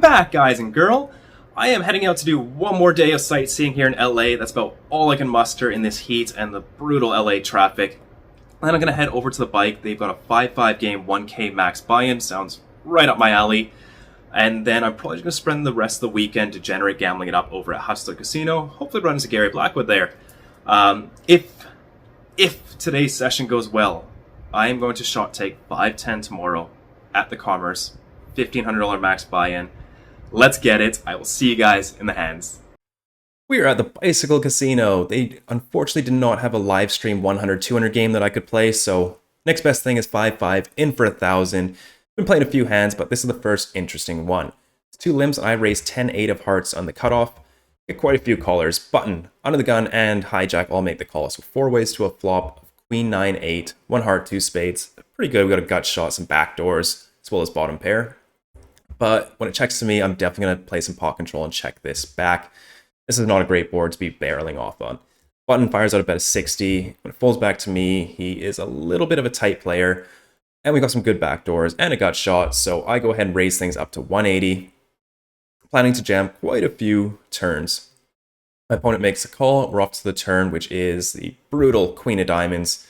Welcome back, guys and girl. I am heading out to do one more day of sightseeing here in LA. That's about all I can muster in this heat and the brutal LA traffic. Then I'm going to head over to the bike. They've got a 5-5 game 1K max buy-in. Sounds right up my alley. And then I'm probably going to spend the rest of the weekend degenerate gambling it up over at Hustler Casino. Hopefully run into Gary Blackwood there. If today's session goes well, I am going to shot take 510 tomorrow at the Commerce. $1,500 max buy-in. Let's get it. I will see you guys in the hands. We are at the Bicycle Casino. They unfortunately did not have a live stream 100-200 game that I could play, so next best thing is 5-5, in for 1,000. Been playing a few hands, but this is the first interesting one. It's 2 limbs, and I raised 10-8 of hearts on the cutoff. Get quite a few callers. Button, under the gun, and hijack all make the call. So 4 ways to a flop of Queen 9-8, 1 heart, 2 spades. Pretty good. We got a gut shot, some backdoors, as well as bottom pair. But when it checks to me, I'm definitely going to play some pot control and check this back. This is not a great board to be barreling off on. Button fires out a bet of 60. When it folds back to me, he is a little bit of a tight player. And we got some good backdoors and a gut shot, so I go ahead and raise things up to 180. Planning to jam quite a few turns. My opponent makes a call. We're off to the turn, which is the brutal Queen of Diamonds.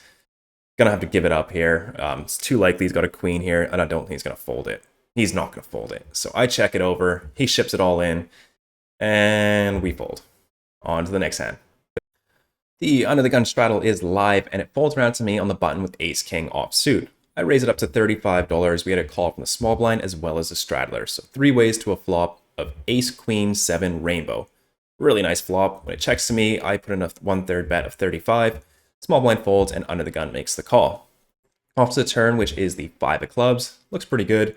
Gonna have to give it up here. It's too likely he's got a queen here, and I don't think he's gonna fold it. He's not going to fold it. So I check it over. He ships it all in. And we fold. On to the next hand. The under the gun straddle is live, and it folds around to me on the button with ace-king offsuit. I raise it up to $35. We had a call from the small blind as well as the straddler. So 3 ways to a flop of ace-queen-7 rainbow. Really nice flop. When it checks to me, I put in a 1/3 bet of 35. Small blind folds, and under the gun makes the call. Off to the turn, which is the 5 of clubs. Looks pretty good.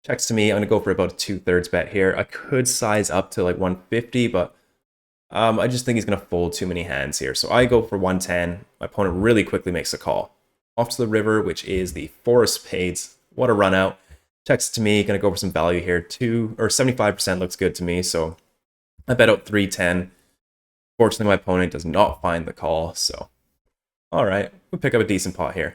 Checks to me, I'm going to go for about a 2/3 bet here. I could size up to like 150, but I just think he's going to fold too many hands here. So I go for 110. My opponent really quickly makes a call. Off to the river, which is the 4 of spades. What a run out. Checks to me, going to go for some value here. 75% looks good to me, so I bet out 310. Fortunately, my opponent does not find the call, so all right, we'll pick up a decent pot here.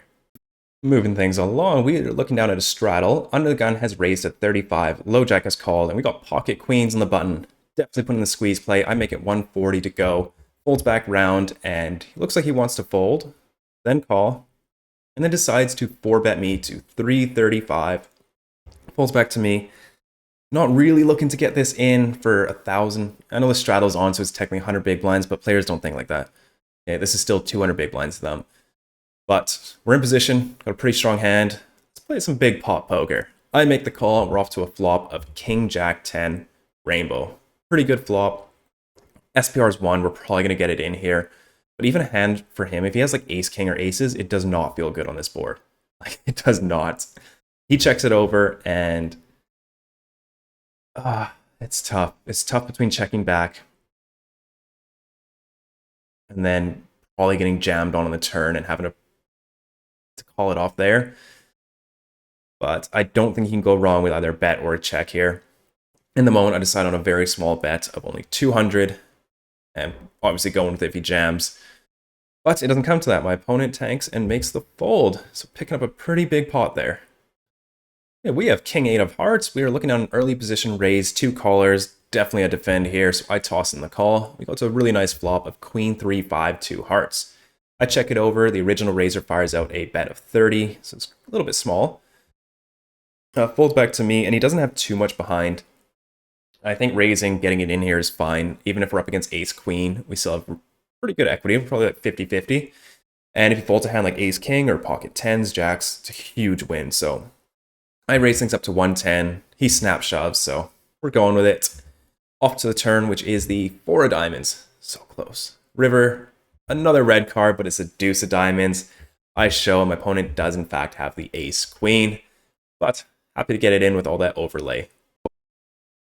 Moving things along, we are looking down at a straddle. Under the gun has raised at 35. Low jack has called, and we got pocket queens on the button. Definitely putting the squeeze play. I make it 140 to go. Folds back round, and he looks like he wants to fold, then call, and then decides to 4-bet me to 335. Folds back to me. Not really looking to get this in for 1,000. I know the straddle's on, so it's technically 100 big blinds, but players don't think like that. Okay, this is still 200 big blinds to them. But we're in position, got a pretty strong hand. Let's play some big pot poker. I make the call, we're off to a flop of King Jack 10 rainbow. Pretty good flop. SPR's 1, we're probably going to get it in here. But even a hand for him, if he has like ace, king, or aces, it does not feel good on this board. Like, it does not. He checks it over, and it's tough. It's tough between checking back and then probably getting jammed on the turn and having to call it off there. But I don't think he can go wrong with either a bet or a check here. In the moment, I decide on a very small bet of only 200, and obviously going with it if he jams. But it doesn't come to that. My opponent tanks and makes the fold, so picking up a pretty big pot there. Yeah, we have King 8 of hearts. We are looking at an early position raise, 2 callers, definitely a defend here, so I toss in the call. We go to a really nice flop of Queen 3, 5, 2 hearts. I check it over. The original raiser fires out a bet of 30, so it's a little bit small. Folds back to me, and he doesn't have too much behind. I think raising, getting it in here is fine. Even if we're up against ace-queen, we still have pretty good equity, probably like 50-50. And if he folds a hand like ace-king or pocket 10s, jacks, it's a huge win. So I raise things up to 110. He snap shoves, so we're going with it. Off to the turn, which is the 4 of diamonds. So close. River. Another red card, but it's a deuce of diamonds. I show, and my opponent does in fact have the ace-queen, but happy to get it in with all that overlay.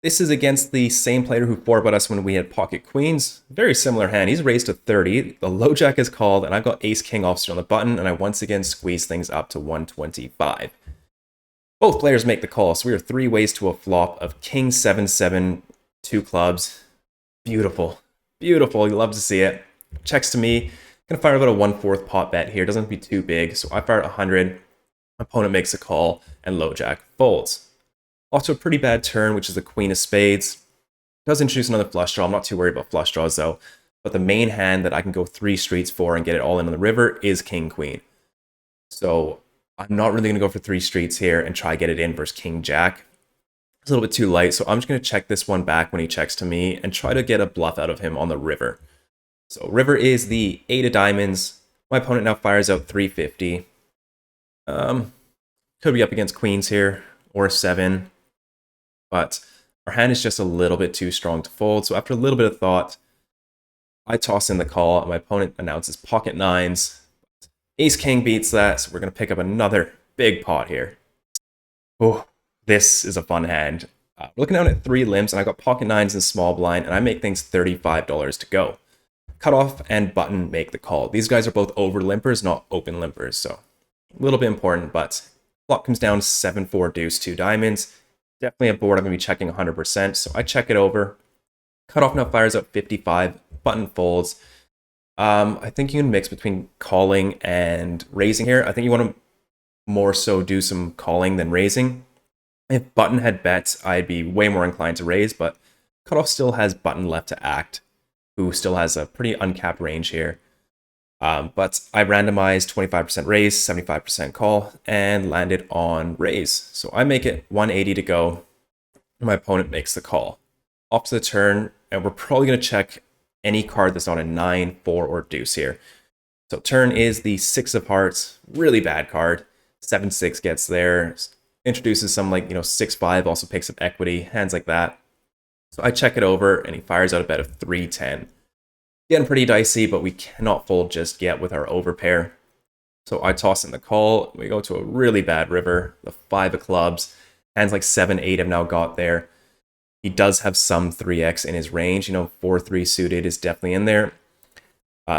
This is against the same player who 4-bet us when we had pocket queens. Very similar hand. He's raised to 30. The low jack is called, and I've got ace-king offsuit on the button, and I once again squeeze things up to 125. Both players make the call, so we are 3 ways to a flop of King 7-7, 2 clubs. Beautiful. Beautiful. You love to see it. Checks to me. Gonna fire about a 1/4 pot bet here. Doesn't have to be too big, so I fire at 100. Opponent makes a call, and low jack folds. Off to a pretty bad turn, which is the Queen of Spades. Does introduce another flush draw. I'm not too worried about flush draws though. But the main hand that I can go 3 streets for and get it all in on the river is King Queen. So I'm not really going to go for 3 streets here and try get it in versus King Jack. It's a little bit too light, so I'm just going to check this one back when he checks to me and try to get a bluff out of him on the river. So river is the 8 of diamonds. My opponent now fires out 350. Could be up against queens here or 7, but our hand is just a little bit too strong to fold. So after a little bit of thought, I toss in the call, and my opponent announces pocket 9s. Ace King beats that, so we're going to pick up another big pot here. Oh, this is a fun hand. Looking down at 3 limps, and I got pocket 9s and small blind, and I make things $35 to go. Cutoff and button make the call. These guys are both over limpers, not open limpers, so a little bit important, but flop comes down 7-4 deuce 2 diamonds. Definitely a board I'm going to be checking 100%, so I check it over. Cutoff now fires out 55, button folds. I think you can mix between calling and raising here. I think you want to more so do some calling than raising. If button had bets, I'd be way more inclined to raise, but cutoff still has button left to act, who still has a pretty uncapped range here. But I randomized 25% raise, 75% call, and landed on raise. So I make it 180 to go. My opponent makes the call. Off to the turn, and we're probably going to check any card that's not a 9, 4, or deuce here. So turn is the 6 of hearts, really bad card. 7-6 gets there, introduces some 6-5, also picks up equity, hands like that. So I check it over, and he fires out a bet of 3-10. Getting pretty dicey, but we cannot fold just yet with our overpair. So I toss in the call. We go to a really bad river, the 5 of clubs. Hands like 7-8 have now got there. He does have some 3x in his range. 4-3 suited is definitely in there.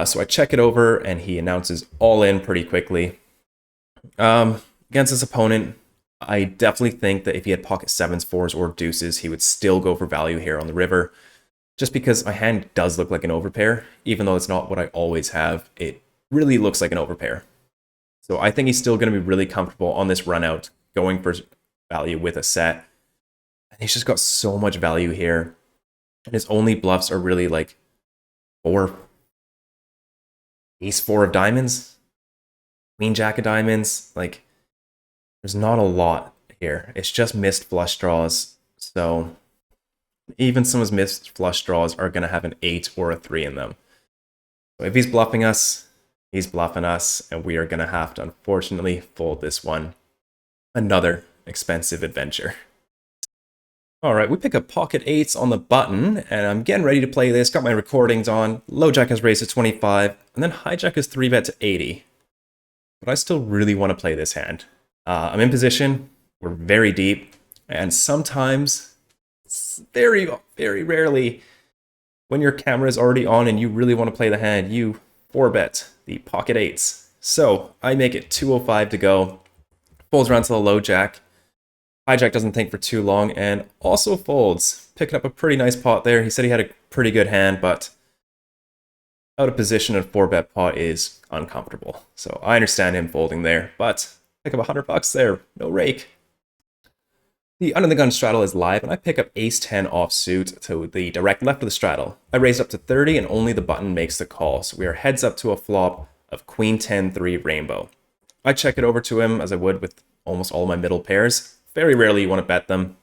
So I check it over, and he announces all in pretty quickly. Against his opponent, I definitely think that if he had pocket 7s, 4s, or deuces, he would still go for value here on the river. Just because my hand does look like an overpair, even though it's not what I always have, it really looks like an overpair. So I think he's still going to be really comfortable on this run out, going for value with a set. And he's just got so much value here. And his only bluffs are really like ace 4 of diamonds, queen jack of diamonds. There's not a lot here. It's just missed flush draws. So even some of his missed flush draws are going to have an 8 or a 3 in them. So if he's bluffing us, he's bluffing us, and we are going to have to unfortunately fold this one. Another expensive adventure. All right, we pick up pocket 8s on the button, and I'm getting ready to play this. Got my recordings on. Low jack has raised to 25, and then hijack is 3-bet to 80. But I still really want to play this hand. I'm in position. We're very deep, and sometimes, very, very rarely, when your camera is already on and you really want to play the hand, you 4-bet the pocket 8s. So I make it 205 to go. Folds around to the low jack. Hijack doesn't think for too long and also folds. Picking up a pretty nice pot there. He said he had a pretty good hand, but out of position at 4-bet pot is uncomfortable. So I understand him folding there, but pick up $100 there. No rake. The under the gun straddle is live, and I pick up ace 10 offsuit to the direct left of the straddle. I raise up to 30, and only the button makes the call, so we are heads up to a flop of queen 10-3 rainbow. I check it over to him as I would with almost all my middle pairs. Very rarely you want to bet them,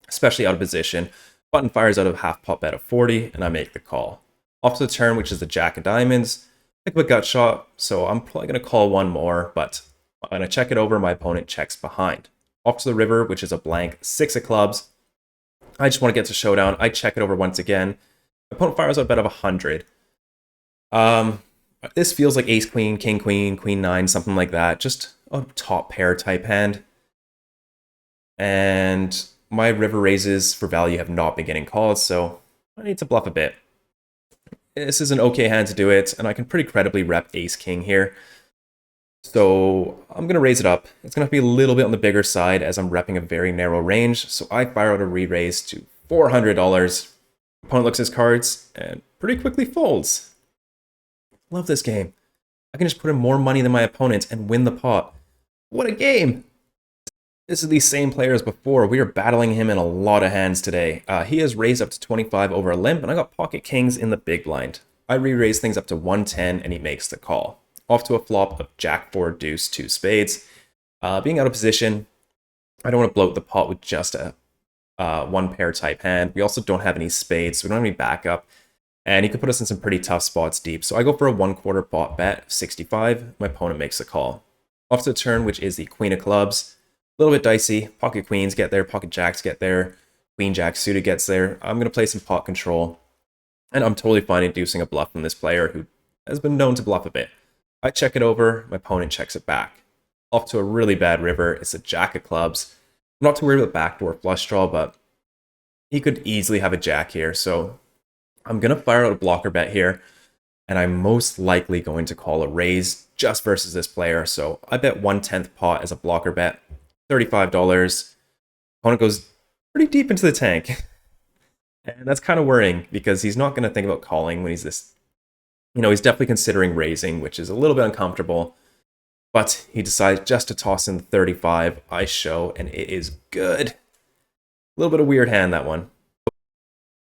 especially out of position. Button fires out of half pot bet of 40, and I make the call. Off to the turn, which is the jack of diamonds. Pick up a gut shot, so I'm probably going to call one more, but when I check it over, my opponent checks behind. Off to the river, which is a blank 6 of clubs. I just want to get to showdown. I check it over once again. My opponent fires out a bet of 100. This feels like ace queen, king queen, queen 9, something like that. Just a top pair type hand. And my river raises for value have not been getting called, so I need to bluff a bit. This is an okay hand to do it, and I can pretty credibly rep ace king here. So I'm going to raise it up. It's going to be a little bit on the bigger side as I'm repping a very narrow range. So I fire out a re-raise to $400. Opponent looks at his cards and pretty quickly folds. Love this game. I can just put in more money than my opponent and win the pot. What a game! This is the same player as before. We are battling him in a lot of hands today. He has raised up to 25 over a limp, and I got pocket kings in the big blind. I re-raise things up to 110, and he makes the call. Off to a flop of jack, 4, deuce, 2 spades. Being out of position, I don't want to bloat the pot with just a one pair type hand. We also don't have any spades, so we don't have any backup. And he could put us in some pretty tough spots deep. So I go for a 1/4 pot bet, 65. My opponent makes the call. Off to the turn, which is the queen of clubs. A little bit dicey. Pocket queens get there, pocket jacks get there, queen jack suited gets there. I'm going to play some pot control. And I'm totally fine inducing a bluff from this player who has been known to bluff a bit. I check it over, my opponent checks it back. Off to a really bad river. It's a jack of clubs. I'm not too worried about backdoor flush draw, but he could easily have a jack here. So I'm going to fire out a blocker bet here, and I'm most likely going to call a raise just versus this player. So I bet 1/10 pot as a blocker bet, $35. Opponent goes pretty deep into the tank. And that's kind of worrying because he's not going to think about calling when he's this, he's definitely considering raising, which is a little bit uncomfortable. But he decides just to toss in the 35. I show, and it is good. A little bit of weird hand, that one.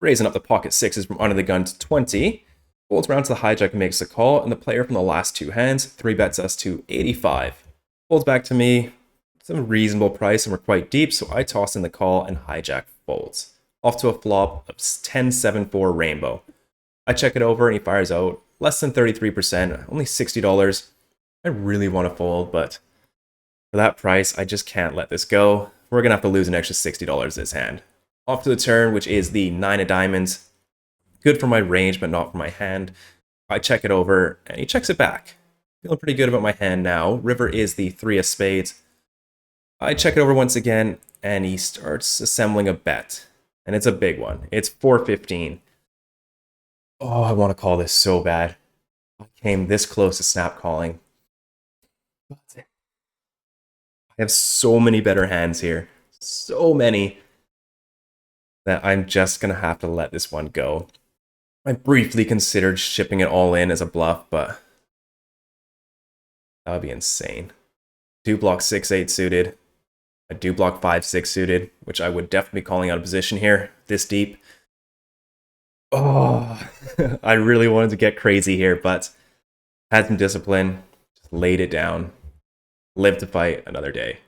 Raising up the pocket sixes from under the gun to 20. Folds around to the hijack and makes a call, and the player from the last two hands 3-bets us to 85. Folds back to me. It's a reasonable price, and we're quite deep, so I toss in the call, and hijack folds. Off to a flop of 10-7-4 rainbow. I check it over, and he fires out less than 33%, only $60. I really want to fold, but for that price, I just can't let this go. We're going to have to lose an extra $60 this hand. Off to the turn, which is the 9 of diamonds. Good for my range, but not for my hand. I check it over, and he checks it back. Feeling pretty good about my hand now. River is the 3 of spades. I check it over once again, and he starts assembling a bet. And it's a big one. It's 415. Oh, I want to call this so bad. I came this close to snap calling. I have so many better hands here. So many that I'm just going to have to let this one go. I briefly considered shipping it all in as a bluff, but that would be insane. Do block 6-8 suited. I do block 5-6 suited, which I would definitely be calling out of position here, this deep. Oh, I really wanted to get crazy here, but had some discipline, just laid it down, lived to fight another day.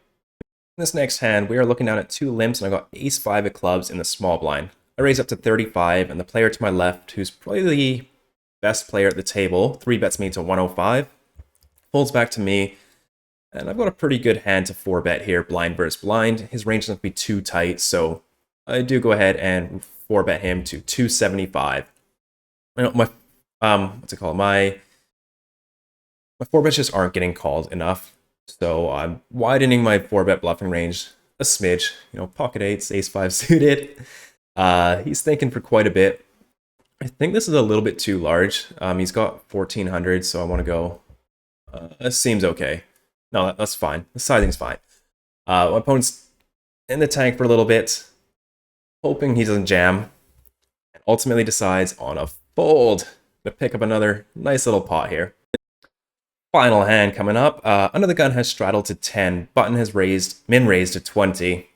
In this next hand, we are looking down at 2 limps, and I got ace-5 of clubs in the small blind. I raise up to 35, and the player to my left, who's probably the best player at the table, 3-bets me to 105, folds back to me, and I've got a pretty good hand to 4-bet here, blind versus blind. His range doesn't be too tight, so I do go ahead and 4-bet him to 275. My 4-bets just aren't getting called enough, so I'm widening my 4-bet bluffing range a smidge. Pocket 8s, ace-5 suited. He's thinking for quite a bit. I think this is a little bit too large. He's got 1400, so I want to go. This seems okay. No, that's fine. The sizing's fine. My opponent's in the tank for a little bit, hoping he doesn't jam, and ultimately decides on a fold to pick up another nice little pot here. Final hand coming up. Under the gun has straddled to 10. Button has min raised to 20.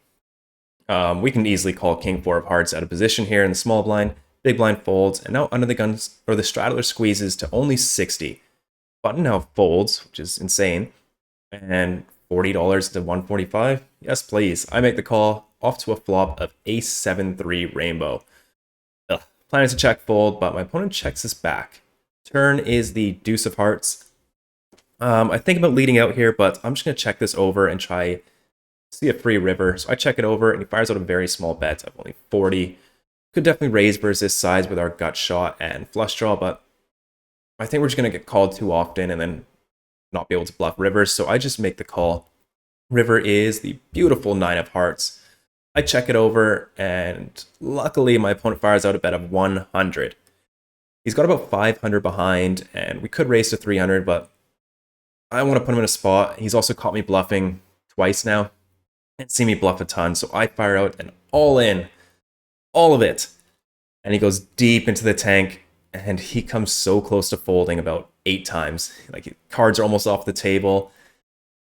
We can easily call king 4 of hearts out of position here in the small blind. Big blind folds, and now under the gun, or the straddler squeezes to only 60. Button now folds, which is insane. And $40 to 145. Yes, please. I make the call. Off to a flop of ace-7-3 rainbow. Planning to check fold, but my opponent checks this back. Turn is the deuce of hearts. I think about leading out here, but I'm just going to check this over and try see a free river. So I check it over, and he fires out a very small bet of only 40. Could definitely raise versus this size with our gut shot and flush draw, but I think we're just going to get called too often and then not be able to bluff rivers, so I just make the call. River is the beautiful 9 of hearts. I check it over, and luckily my opponent fires out a bet of 100. He's got about 500 behind, and we could raise to 300, but I want to put him in a spot. He's also caught me bluffing twice now and seen me bluff a ton, so I fire out an all-in, all of it. And he goes deep into the tank, and he comes so close to folding about 8 times. Like, cards are almost off the table.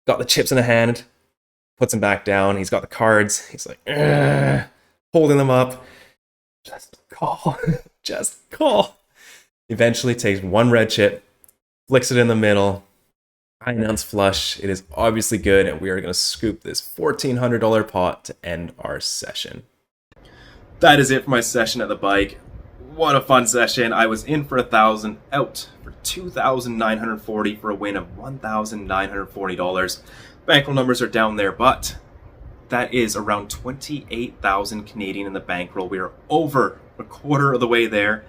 Got the chips in the hand. puts him back down. He's got the cards. He's like, "Ugh," holding them up. Just call. Just call. Eventually takes one red chip, flicks it in the middle. High nines flush. It is obviously good, and we are going to scoop this $1,400 pot to end our session. That is it for my session at the bike. What a fun session. I was in for 1,000, out for 2,940 for a win of $1,940. Bankroll numbers are down there, but that is around 28,000 Canadian in the bankroll. We are over a quarter of the way there.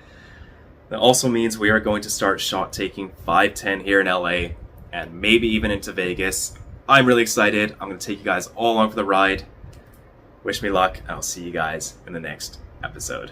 That also means we are going to start shot taking 510 here in LA and maybe even into Vegas. I'm really excited. I'm going to take you guys all along for the ride. Wish me luck, and I'll see you guys in the next episode.